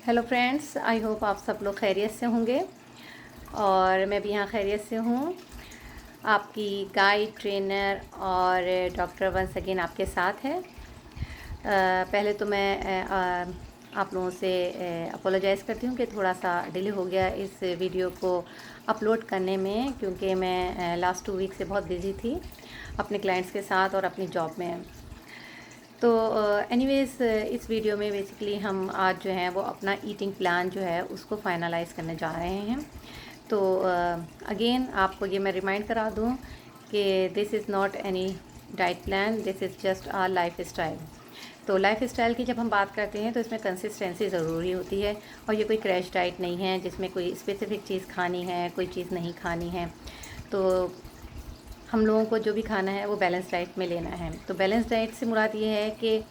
Hello friends, I hope आप सब लोग खैरियत से होंगे और मैं भी यहाँ खैरियत से हूँ। आपकी गाइड, ट्रेनर और डॉक्टर वंस अगेन आपके साथ है। पहले तो मैं आप लोगों से अपोलोजाइज़ करती हूँ कि थोड़ा सा डिले हो गया इस वीडियो को अपलोड करने में, क्योंकि मैं लास्ट 2 वीक से बहुत बिज़ी थी अपने क्लाइंट्स के साथ और अपनी जॉब में। तो एनीवेज़ इस वीडियो में बेसिकली हम आज जो है वो अपना ईटिंग प्लान जो है उसको फाइनलाइज़ करने जा रहे हैं। तो अगेन आपको ये मैं रिमाइंड करा दूँ कि this is not any diet plan, this is just our life style. तो लाइफ स्टाइल की जब हम बात करते हैं तो इसमें कंसिस्टेंसी ज़रूरी होती है, और ये कोई क्रैश डाइट नहीं है जिसमें कोई स्पेसिफ़िक चीज़ खानी है, कोई चीज़ नहीं खानी है। तो हम लोगों को जो भी खाना है वो बैलेंस डाइट में लेना है। तो बैलेंस डाइट से मुराद ये है कि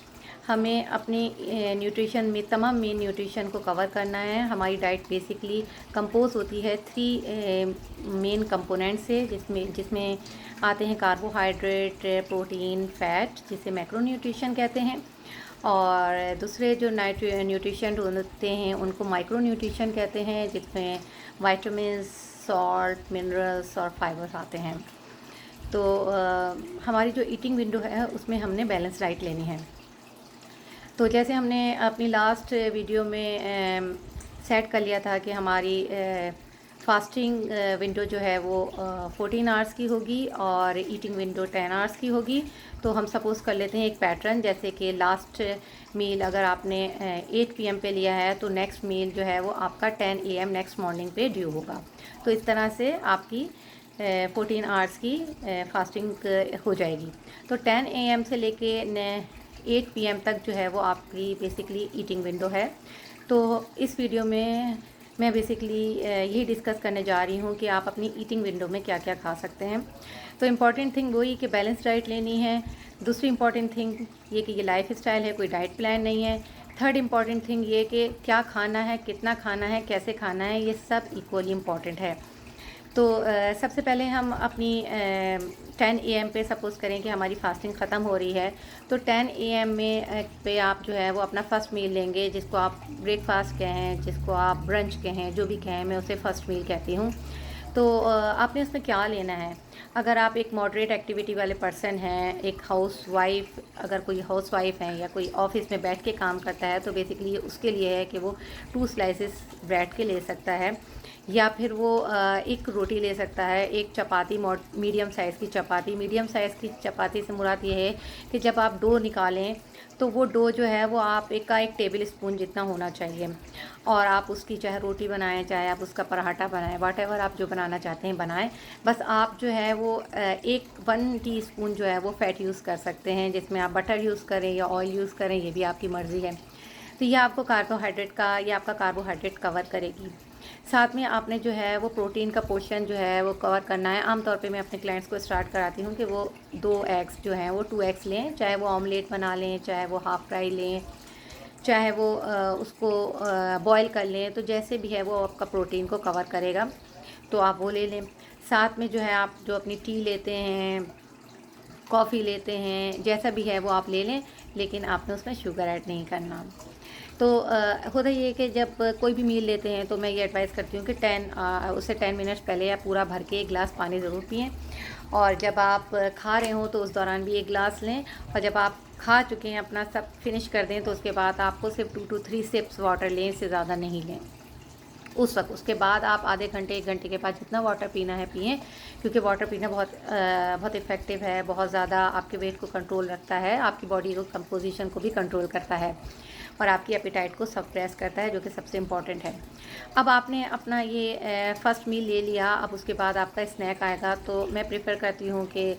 हमें अपनी न्यूट्रिशन में तमाम मेन न्यूट्रिशन को कवर करना है। हमारी डाइट बेसिकली कंपोज होती है 3 मेन कंपोनेंट से, जिसमें जिसमें आते हैं कार्बोहाइड्रेट, प्रोटीन, फैट, जिसे मैक्रो न्यूट्रिशन कहते हैं, और दूसरे जो न्यूट्रिशन होते हैं उनको माइक्रो न्यूट्रिशन कहते हैं, जिसमें वाइटामिन, सॉल्ट, मिनरल्स और फाइबर्स आते हैं। तो हमारी जो ईटिंग विंडो है उसमें हमने बैलेंस डाइट लेनी है। तो जैसे हमने अपनी लास्ट वीडियो में सेट कर लिया था कि हमारी फास्टिंग विंडो जो है वो 14 आवर्स की होगी और ईटिंग विंडो 10 आवर्स की होगी। तो हम सपोज़ कर लेते हैं एक पैटर्न, जैसे कि लास्ट मील अगर आपने 8 PM पे लिया है तो नेक्स्ट मील जो है वो आपका 10 AM नेक्स्ट मॉर्निंग पे ड्यू होगा। तो इस तरह से आपकी 14 आवर्स की फास्टिंग हो जाएगी। तो 10 AM से लेके 8 PM तक जो है वो आपकी बेसिकली ईटिंग विंडो है। तो इस वीडियो में मैं बेसिकली यही डिस्कस करने जा रही हूँ कि आप अपनी ईटिंग विंडो में क्या क्या खा सकते हैं। तो इम्पॉर्टेंट थिंग वही कि बैलेंस डाइट लेनी है। दूसरी इम्पॉर्टेंट थिंग ये कि ये लाइफ स्टाइल है, कोई डाइट प्लान नहीं है। थर्ड इम्पॉर्टेंट थिंग ये कि क्या खाना है, कितना खाना है, कैसे खाना है, ये सब इक्वली इम्पॉर्टेंट है। तो सबसे पहले हम अपनी 10 AM पे सपोज़ करें कि हमारी फास्टिंग ख़त्म हो रही है, तो 10 AM में पे आप जो है वो अपना फ़र्स्ट मील लेंगे, जिसको आप ब्रेकफास्ट कहें, जिसको आप ब्रंच कहें, जो भी कहें, मैं उसे फ़र्स्ट मील कहती हूँ। तो आपने उसमें क्या लेना है। अगर आप एक मॉडरेट एक्टिविटी वाले पर्सन हैं, एक हाउसवाइफ, अगर कोई हाउसवाइफ है या कोई ऑफिस में बैठ के काम करता है, तो बेसिकली उसके लिए है कि वो 2 स्लाइसेस ब्रेड के ले सकता है, या फिर वो एक रोटी ले सकता है, एक चपाती, मीडियम साइज़ की चपाती। मीडियम साइज़ की चपाती से मुराद ये है कि जब आप डो निकालें तो वो डो जो है वो आप एक टेबल स्पून जितना होना चाहिए, और आप उसकी चाहे रोटी बनाएं, चाहे आप उसका पराठा बनाएं, व्हाटएवर आप जो बनाना चाहते हैं बनाएं। बस आप जो है वो 1 टीस्पून जो है वो फ़ैट यूज़ कर सकते हैं, जिसमें आप बटर यूज़ करें या ऑयल यूज़ करें, ये भी आपकी मर्ज़ी है। तो ये आपको आपका कार्बोहाइड्रेट कवर करेगी। साथ में आपने जो है वो प्रोटीन का पोर्शन जो है वो कवर करना है। आमतौर पे मैं अपने क्लाइंट्स को स्टार्ट कराती हूँ कि वो 2 एग्स जो हैं वो 2 एग्स लें, चाहे वो ऑमलेट बना लें, चाहे वो हाफ़ फ्राई लें, चाहे वो उसको बॉयल कर लें। तो जैसे भी है वो आपका प्रोटीन को कवर करेगा, तो आप वो ले लें। साथ में जो है आप जो अपनी टी लेते हैं, कॉफ़ी लेते हैं, जैसा भी है वो आप ले लें, लेकिन आपने उसमें शुगर ऐड नहीं करना। तो होता ये है कि जब कोई भी मील लेते हैं तो मैं ये एडवाइस करती हूँ कि उससे 10 मिनट्स पहले आप पूरा भर के 1 गिलास पानी ज़रूर पिएं, और जब आप खा रहे हों तो उस दौरान भी 1 गिलास लें, और जब आप खा चुके हैं अपना सब फिनिश कर दें तो उसके बाद आपको सिर्फ 2 to 3 सिप्स वाटर लें, इससे ज़्यादा नहीं लें उस वक्त। उसके बाद आप आधे घंटे 1 घंटे के बाद जितना वाटर पीना है पिएं, क्योंकि वाटर पीना बहुत इफ़ेक्टिव है, बहुत ज़्यादा आपके वेट को कंट्रोल रखता है, आपकी बॉडी को कंपोजिशन को भी कंट्रोल करता है, और आपकी एपेटाइट को सप्रेस करता है, जो कि सबसे इम्पॉर्टेंट है। अब आपने अपना ये फ़र्स्ट मील ले लिया, अब उसके बाद आपका स्नैक आएगा। तो मैं प्रेफर करती हूँ कि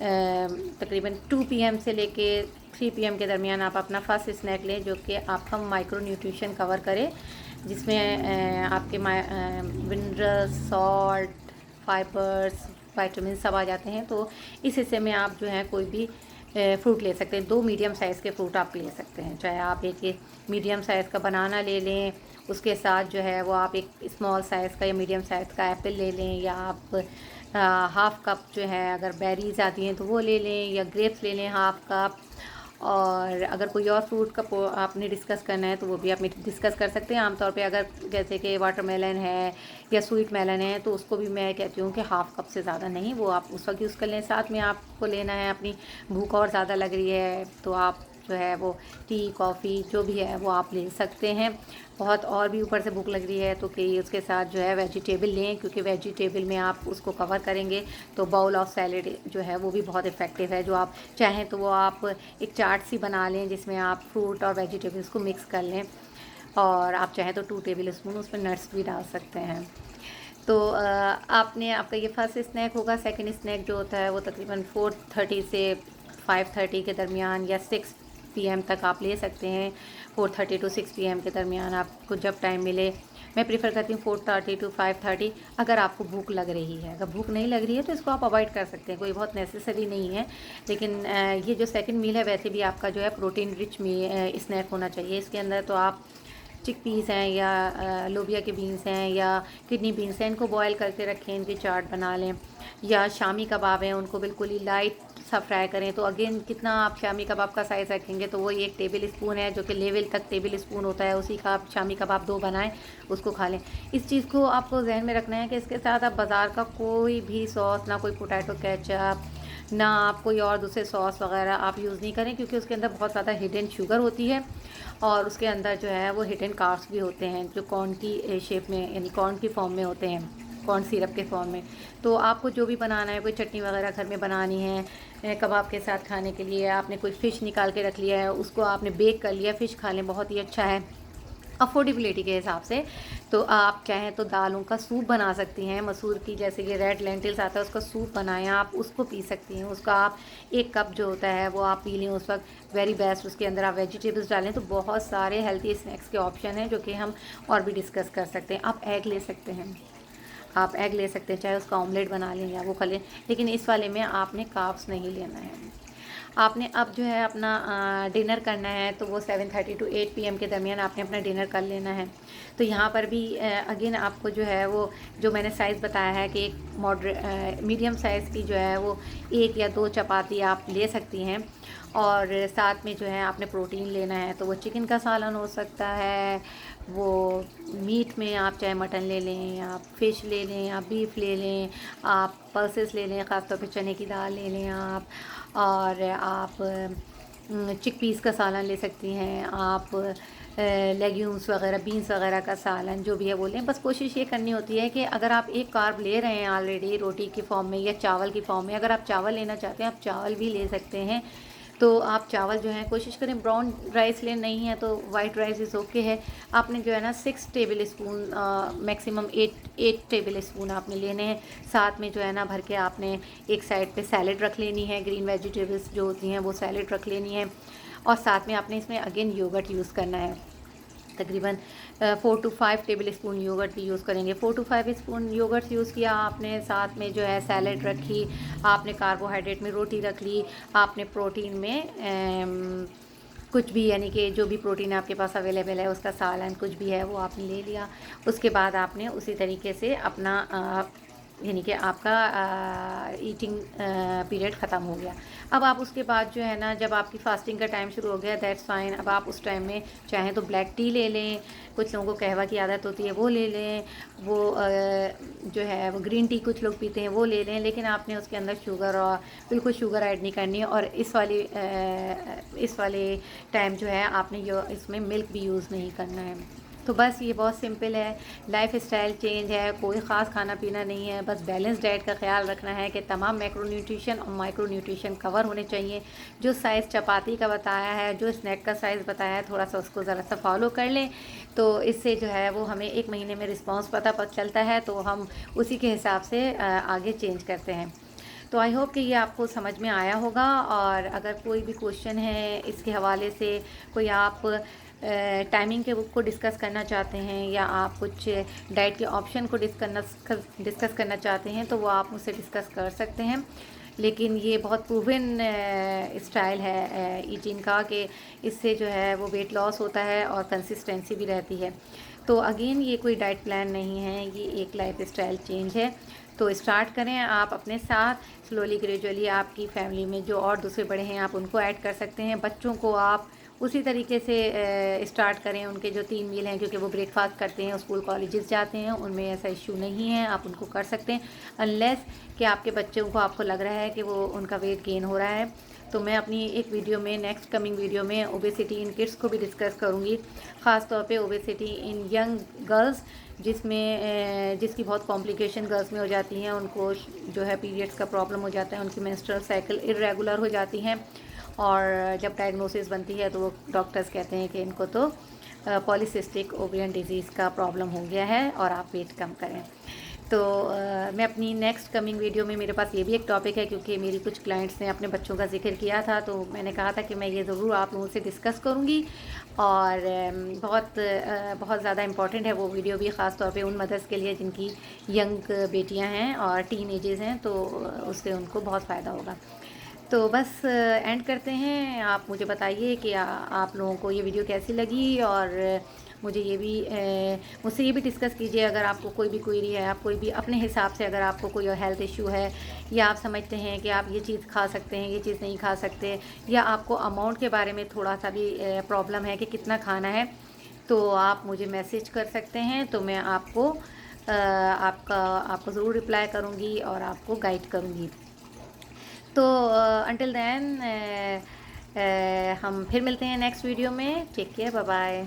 तकरीबन 2 PM से लेके 3 PM के दरमियान आप अपना फ़र्स्ट स्नैक लें, जो कि आपका माइक्रो न्यूट्रिशन कवर करे, जिसमें आपके मिनरल्स, सॉल्ट, फाइबर्स, विटामिन सब आ जाते हैं। तो इस हिस्से में आप जो है कोई भी फ्रूट ले सकते हैं। 2 मीडियम साइज़ के फ्रूट आप ले सकते हैं, चाहे आप एक मीडियम साइज़ का बनाना ले लें, उसके साथ जो है वो आप एक स्मॉल साइज़ का या मीडियम साइज़ का एप्पल ले लें, या आप हाफ़ कप जो है अगर बेरीज़ आती हैं तो वो ले लें, या ग्रेप्स ले लें हाफ़ कप, और अगर कोई और फ्रूट का आपने डिस्कस करना है तो वो भी आप डिस्कस कर सकते हैं। आमतौर पे अगर जैसे कि वाटरमेलन है या स्वीट मेलन है तो उसको भी मैं कहती हूँ कि हाफ़ कप से ज़्यादा नहीं, वो आप उस वक्त यूज़ कर लें। साथ में आपको लेना है, अपनी भूख और ज़्यादा लग रही है तो आप जो है वो टी कॉफ़ी जो भी है वो आप ले सकते हैं। बहुत और भी ऊपर से भूख लग रही है तो कि उसके साथ जो है वेजिटेबल लें, क्योंकि वेजिटेबल में आप उसको कवर करेंगे तो बाउल ऑफ सैलेड जो है वो भी बहुत इफ़ेक्टिव है। जो आप चाहें तो वो आप एक चाट सी बना लें जिसमें आप फ्रूट और वेजिटेबल्स को मिक्स कर लें, और आप चाहें तो 2 टेबल स्पून उसमें नट्स भी डाल सकते हैं। तो आपका ये फर्स्ट स्नैक होगा। सेकंड स्नैक जो होता है वो तकरीबन 4:30 से 5:30 के दरमियान या 6 पीएम तक आप ले सकते हैं। 4:30 टू 6 पीएम के दरमियान आपको जब टाइम मिले। मैं प्रीफर करती हूँ 4:30 टू 5:30 अगर आपको भूख लग रही है। अगर भूख नहीं लग रही है तो इसको आप अवॉइड कर सकते हैं, कोई बहुत नेसेसरी नहीं है। लेकिन ये जो सेकंड मील है वैसे भी आपका जो है प्रोटीन रिच स्नैक होना चाहिए। इसके अंदर तो आप चिकपीस हैं या लोबिया के बीन्स हैं या किडनी बीन्स हैं, इनको बॉयल करके रखें, इनकी चाट बना लें। या शामी कबाब हैं, उनको बिल्कुल ही लाइट सा फ्राई करें। तो अगेन कितना आप शामी कबाब का साइज़ रखेंगे तो वो 1 टेबल स्पून है, जो कि लेवल तक टेबल स्पून होता है, उसी का आप शामी कबाब 2 बनाएं, उसको खा लें। इस चीज़ को आपको जहन में रखना है कि इसके साथ आप बाज़ार का कोई भी सॉस, ना कोई पोटैटो केचप, ना आप कोई और दूसरे सॉस वगैरह आप यूज़ नहीं करें, क्योंकि उसके अंदर बहुत ज़्यादा हिडन शुगर होती है और उसके अंदर जो है वो हिडन कार्ब्स भी होते हैं जो कॉर्न की शेप में, यानी कॉर्न की फॉर्म में होते हैं, कॉर्न सिरप के फॉर्म में। तो आपको जो भी बनाना है, कोई चटनी वगैरह घर में बनानी है कबाब के साथ खाने के लिए, आपने कोई फ़िश निकाल के रख लिया है, उसको आपने बेक कर लिया, फ़िश खा लें, बहुत ही अच्छा है अफोर्डेबिलिटी के हिसाब से। तो आप चाहें तो दालों का सूप बना सकती हैं, मसूर की, जैसे कि रेड लेंटिल्स आता है उसका सूप बनाएं, आप उसको पी सकती हैं। उसका आप 1 कप जो होता है वो आप पी लें उस वक्त, वेरी बेस्ट। उसके अंदर आप वेजिटेबल्स डालें तो बहुत सारे हेल्थी स्नैक्स के ऑप्शन हैं जो कि हम और भी डिस्कस कर सकते हैं। आप एग ले सकते हैं, आप एग ले सकते हैं, चाहे उसका ऑमलेट बना लें या वो खा लें, लेकिन इस वाले में आपने कार्ब्स नहीं लेना है। आपने अब जो है अपना डिनर करना है तो वो 7:30 टू 8 पीएम के दरमियान आपने अपना डिनर कर लेना है। तो यहाँ पर भी अगेन आपको जो है वो जो मैंने साइज़ बताया है कि एक मीडियम साइज़ की जो है वो 1 या 2 चपाती आप ले सकती हैं, और साथ में जो है आपने प्रोटीन लेना है तो वो चिकन का सालन हो सकता है, वो मीट में आप चाहे मटन ले लें, आप फ़िश ले लें, आप बीफ ले लें, आप पल्सेस ले लें, ख़ास तौर पे चने की दाल ले लें आप, और आप चिकपीस का सालन ले सकती हैं, आप लेग्यूम्स वगैरह, बीन्स वगैरह का सालन जो भी है वो लें। बस कोशिश ये करनी होती है कि अगर आप एक कार्ब ले रहे हैं ऑलरेडी रोटी की फॉर्म में या चावल की फॉर्म में, अगर आप चावल लेना चाहते हैं आप चावल भी ले सकते हैं। तो आप चावल जो है कोशिश करें ब्राउन राइस लें, नहीं है तो वाइट राइस इज़ ओके है। आपने जो है ना 6 table spoon maximum 8 table spoon आपने लेने हैं। साथ में जो है ना भर के आपने एक साइड पे सैलेड रख लेनी है, ग्रीन वेजिटेबल्स जो होती हैं वो सैलेड रख लेनी है, और साथ में आपने इसमें अगेन योगर्ट यूज़ करना है। तकरीबन 4 टू 5 टेबल स्पून योगर्ट भी यूज़ करेंगे। 4 टू 5 स्पून योगर्ट यूज़ किया आपने, साथ में जो है सैलेड रखी, आपने कार्बोहाइड्रेट में रोटी रख ली, आपने प्रोटीन में कुछ भी, यानी कि जो भी प्रोटीन आपके पास अवेलेबल है उसका सालन कुछ भी है वो आपने ले लिया। उसके बाद आपने उसी तरीके से अपना यानी कि आपका ईटिंग पीरियड ख़त्म हो गया। अब आप उसके बाद जो है ना, जब आपकी फ़ास्टिंग का टाइम शुरू हो गया, दैट्स फाइन। अब आप उस टाइम में चाहें तो ब्लैक टी ले लें, कुछ लोगों को कहवा की आदत होती है वो ले लें, वो जो है वो ग्रीन टी कुछ लोग पीते हैं वो ले लें, लेकिन आपने उसके अंदर शुगर और बिल्कुल शुगर ऐड नहीं करनी है। और इस वाले टाइम जो है आपने इसमें मिल्क भी यूज़ नहीं करना है। तो बस ये बहुत सिंपल है, लाइफ स्टाइल चेंज है, कोई ख़ास खाना पीना नहीं है, बस बैलेंस डाइट का ख्याल रखना है कि तमाम मैक्रो न्यूट्रिशन और माइक्रो न्यूट्रिशन कवर होने चाहिए। जो साइज़ चपाती का बताया है, जो स्नैक का साइज़ बताया है, थोड़ा सा उसको ज़रा सा फॉलो कर लें तो इससे जो है वो हमें 1 महीने में रिस्पॉन्स पता चलता है, तो हम उसी के हिसाब से आगे चेंज करते हैं। तो आई होप कि ये आपको समझ में आया होगा, और अगर कोई भी क्वेश्चन है इसके हवाले से, कोई आप टाइमिंग के को डिस्कस करना चाहते हैं या आप कुछ डाइट के ऑप्शन को डिस्कस करना चाहते हैं तो वो आप मुझसे डिस्कस कर सकते हैं। लेकिन ये बहुत प्रूवन स्टाइल है ईटिंग का कि इससे जो है वो वेट लॉस होता है और कंसिस्टेंसी भी रहती है। तो अगेन ये कोई डाइट प्लान नहीं है, ये एक लाइफ स्टाइल चेंज है। तो स्टार्ट करें आप अपने साथ, स्लोली ग्रेजुअली आपकी फैमिली में जो और दूसरे बड़े हैं आप उनको ऐड कर सकते हैं। बच्चों को आप उसी तरीके से स्टार्ट करें, उनके जो 3 मील हैं क्योंकि वो ब्रेकफास्ट करते हैं, स्कूल कॉलेजेस जाते हैं, उनमें ऐसा इशू नहीं है, आप उनको कर सकते हैं अनलेस कि आपके बच्चों को आपको लग रहा है कि वो उनका वेट गेन हो रहा है। तो मैं अपनी एक वीडियो में, नेक्स्ट कमिंग वीडियो में ओबेसिटी इन किड्स को भी डिस्कस करूँगी, ख़ास तौर पे ओबेसिटी इन यंग गर्ल्स जिसकी बहुत कॉम्प्लिकेशन गर्ल्स में हो जाती हैं। उनको जो है पीरियड्स का प्रॉब्लम हो जाता है, उनकी मेंस्ट्रुअल साइकिल इर्रेगुलर हो जाती हैं और जब डायग्नोसिस बनती है तो वो डॉक्टर्स कहते हैं कि इनको तो पॉलीसिस्टिक ओवरियन डिजीज़ का प्रॉब्लम हो गया है और आप वेट कम करें। तो मैं अपनी नेक्स्ट कमिंग वीडियो में, मेरे पास ये भी एक टॉपिक है क्योंकि मेरी कुछ क्लाइंट्स ने अपने बच्चों का जिक्र किया था, तो मैंने कहा था कि मैं ये ज़रूर आप लोगों से डिस्कस करूँगी और बहुत ज़्यादा इम्पॉर्टेंट है वो वीडियो भी, ख़ास तौर पे उन मदर्स के लिए जिनकी यंग बेटियां हैं और टीन एजेस हैं, तो उससे उनको बहुत फ़ायदा होगा। तो बस एंड करते हैं। आप मुझे बताइए कि आप लोगों को ये वीडियो कैसी लगी और मुझे ये भी मुझसे ये भी डिस्कस कीजिए अगर आपको कोई भी क्वेरी है, आप कोई भी अपने हिसाब से, अगर आपको कोई हेल्थ इशू है या आप समझते हैं कि आप ये चीज़ खा सकते हैं, ये चीज़ नहीं खा सकते, या आपको अमाउंट के बारे में थोड़ा सा भी प्रॉब्लम है कि कितना खाना है, तो आप मुझे मैसेज कर सकते हैं। तो मैं आपको ज़रूर रिप्लाई करूँगी और आपको गाइड करूँगी। तो अंटिल देन हम फिर मिलते हैं नेक्स्ट वीडियो में। Take care, bye bye.